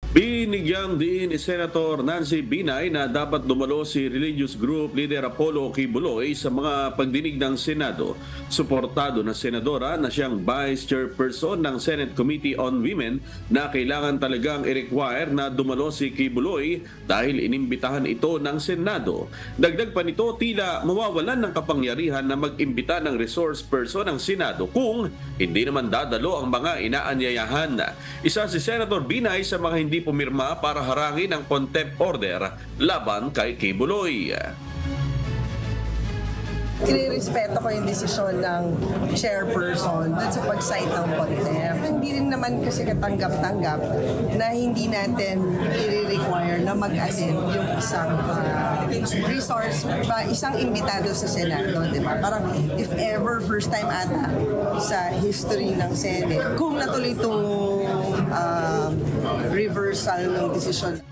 Binigyang diin ni Senator Nancy Binay na dapat dumalo si Religious Group Leader Apollo Kibuloy sa mga pagdinig ng Senado. Suportado na senadora na siyang Vice Chairperson ng Senate Committee on Women na kailangan talagang i-require na dumalo si Kibuloy dahil inimbitahan ito ng Senado. Dagdag pa nito, tila mawawalan ng kapangyarihan na mag-imbita ng resource person ng Senado kung hindi naman dadalo ang mga inaanyayahan. Isa si Senator Binay sa mga hindi pumirma para harangin ang contempt order laban kay Kibuloy. Inirespeto ko yung desisyon ng chairperson dun sa pag-cite ng contempt. Hindi rin naman kasi katanggap-tanggap na hindi natin i-require na mag-attend yung isang resource, isang imbitado sa Senado, di ba? Parang if ever, first time ata sa history ng Senate, kung natuloy itong reversal ng desisyon.